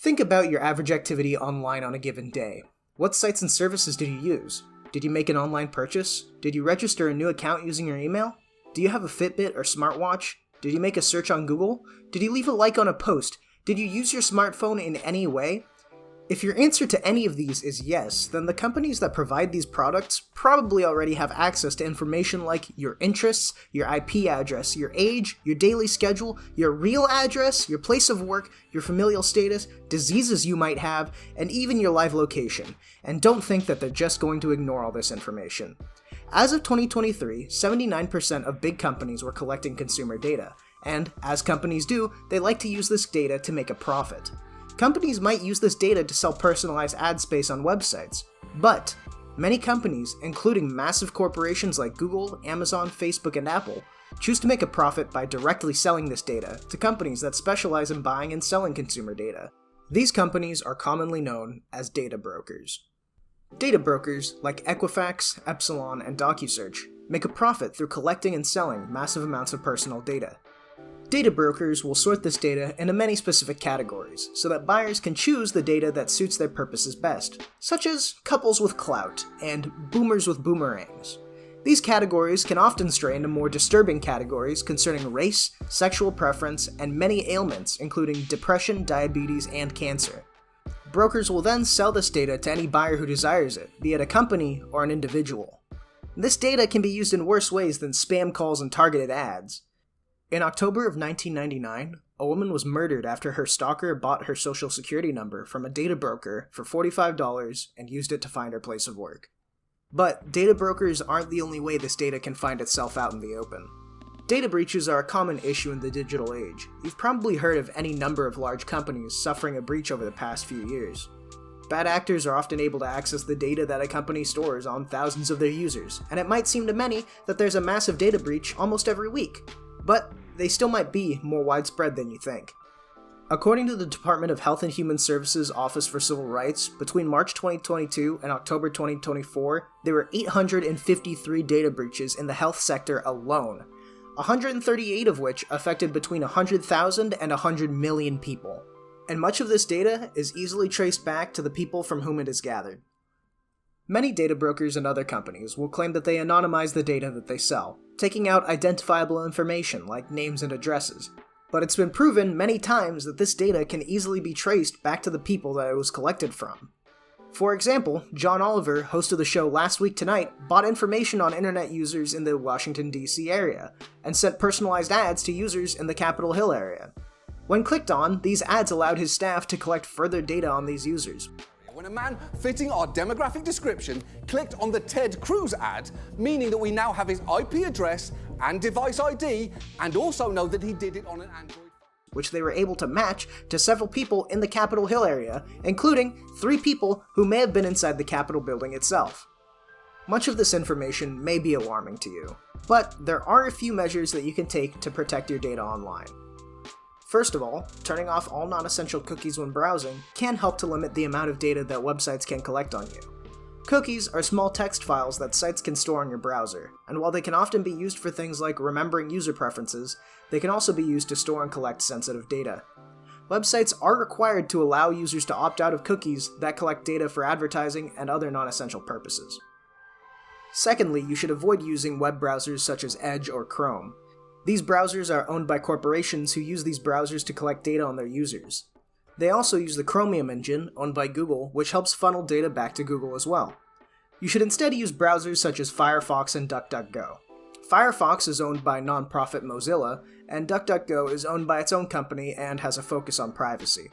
Think about your average activity online on a given day. What sites and services did you use? Did you make an online purchase? Did you register a new account using your email? Do you have a Fitbit or smartwatch? Did you make a search on Google? Did you leave a like on a post? Did you use your smartphone in any way? If your answer to any of these is yes, then the companies that provide these products probably already have access to information like your interests, your IP address, your age, your daily schedule, your real address, your place of work, your familial status, diseases you might have, and even your live location. And don't think that they're just going to ignore all this information. As of 2023, 79% of big companies were collecting consumer data, and as companies do, they like to use this data to make a profit. Companies might use this data to sell personalized ad space on websites, but many companies, including massive corporations like Google, Amazon, Facebook, and Apple, choose to make a profit by directly selling this data to companies that specialize in buying and selling consumer data. These companies are commonly known as data brokers. Data brokers, like Equifax, Epsilon, and DocuSearch, make a profit through collecting and selling massive amounts of personal data. Data brokers will sort this data into many specific categories, so that buyers can choose the data that suits their purposes best, such as couples with clout and boomers with boomerangs. These categories can often stray into more disturbing categories concerning race, sexual preference, and many ailments including depression, diabetes, and cancer. Brokers will then sell this data to any buyer who desires it, be it a company or an individual. This data can be used in worse ways than spam calls and targeted ads. In October of 1999, a woman was murdered after her stalker bought her social security number from a data broker for $45 and used it to find her place of work. But data brokers aren't the only way this data can find itself out in the open. Data breaches are a common issue in the digital age. You've probably heard of any number of large companies suffering a breach over the past few years. Bad actors are often able to access the data that a company stores on thousands of their users, and it might seem to many that there's a massive data breach almost every week. But they still might be more widespread than you think. According to the Department of Health and Human Services Office for Civil Rights, between March 2022 and October 2024, there were 853 data breaches in the health sector alone, 138 of which affected between 100,000 and 100 million people. And much of this data is easily traced back to the people from whom it is gathered. Many data brokers and other companies will claim that they anonymize the data that they sell, taking out identifiable information like names and addresses. But it's been proven many times that this data can easily be traced back to the people that it was collected from. For example, John Oliver, host of the show Last Week Tonight, bought information on internet users in the Washington, D.C. area, and sent personalized ads to users in the Capitol Hill area. When clicked on, these ads allowed his staff to collect further data on these users. When a man fitting our demographic description clicked on the Ted Cruz ad, meaning that we now have his IP address and device ID, and also know that he did it on an Android, which they were able to match to several people in the Capitol Hill area, including 3 people who may have been inside the Capitol building itself. Much of this information may be alarming to you, but there are a few measures that you can take to protect your data online. First of all, turning off all non-essential cookies when browsing can help to limit the amount of data that websites can collect on you. Cookies are small text files that sites can store on your browser, and while they can often be used for things like remembering user preferences, they can also be used to store and collect sensitive data. Websites are required to allow users to opt out of cookies that collect data for advertising and other non-essential purposes. Secondly, you should avoid using web browsers such as Edge or Chrome. These browsers are owned by corporations who use these browsers to collect data on their users. They also use the Chromium engine, owned by Google, which helps funnel data back to Google as well. You should instead use browsers such as Firefox and DuckDuckGo. Firefox is owned by nonprofit Mozilla, and DuckDuckGo is owned by its own company and has a focus on privacy.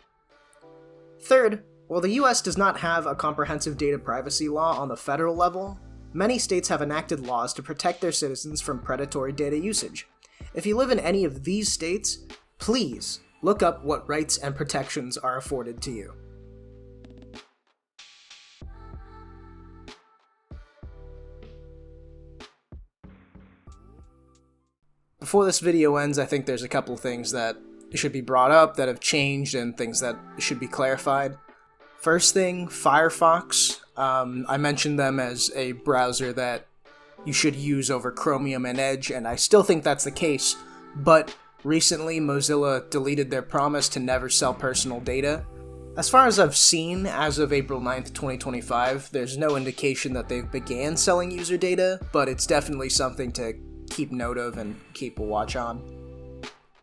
Third, while the US does not have a comprehensive data privacy law on the federal level, many states have enacted laws to protect their citizens from predatory data usage. If you live in any of these states, please look up what rights and protections are afforded to you. Before this video ends, I think there's a couple things that should be brought up that have changed and things that should be clarified. First thing, Firefox. I mentioned them as a browser that you should use over Chromium and Edge, and I still think that's the case, but recently Mozilla deleted their promise to never sell personal data. As far as I've seen, as of April 9th, 2025, there's no indication that they've began selling user data, but it's definitely something to keep note of and keep a watch on.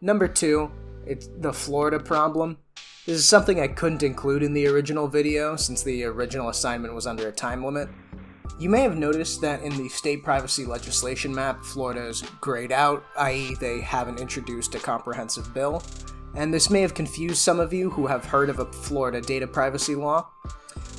Number 2, it's the Florida problem. This is something I couldn't include in the original video since the original assignment was under a time limit. You may have noticed that in the state privacy legislation map, Florida is grayed out, i.e. they haven't introduced a comprehensive bill, and this may have confused some of you who have heard of a Florida data privacy law.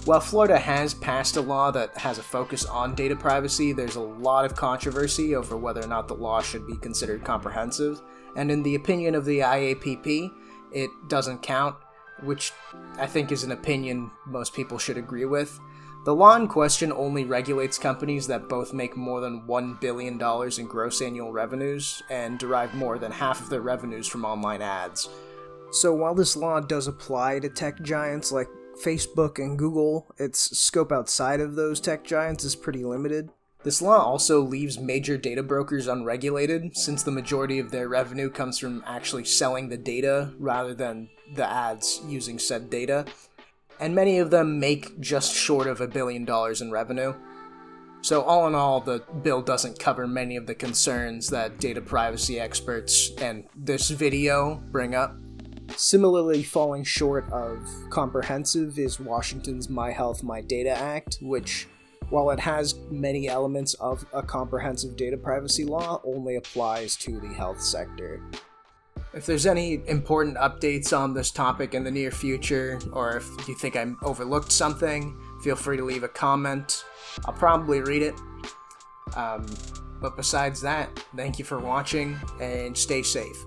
While Florida has passed a law that has a focus on data privacy, there's a lot of controversy over whether or not the law should be considered comprehensive, and in the opinion of the IAPP, it doesn't count, which I think is an opinion most people should agree with. The law in question only regulates companies that both make more than $1 billion in gross annual revenues and derive more than half of their revenues from online ads. So while this law does apply to tech giants like Facebook and Google, its scope outside of those tech giants is pretty limited. This law also leaves major data brokers unregulated, since the majority of their revenue comes from actually selling the data rather than the ads using said data, and many of them make just short of $1 billion in revenue. So all in all, the bill doesn't cover many of the concerns that data privacy experts and this video bring up. Similarly, falling short of comprehensive is Washington's My Health, My Data Act, which, while it has many elements of a comprehensive data privacy law, only applies to the health sector. If there's any important updates on this topic in the near future, or if you think I overlooked something, feel free to leave a comment. I'll probably read it. But besides that, thank you for watching, and stay safe.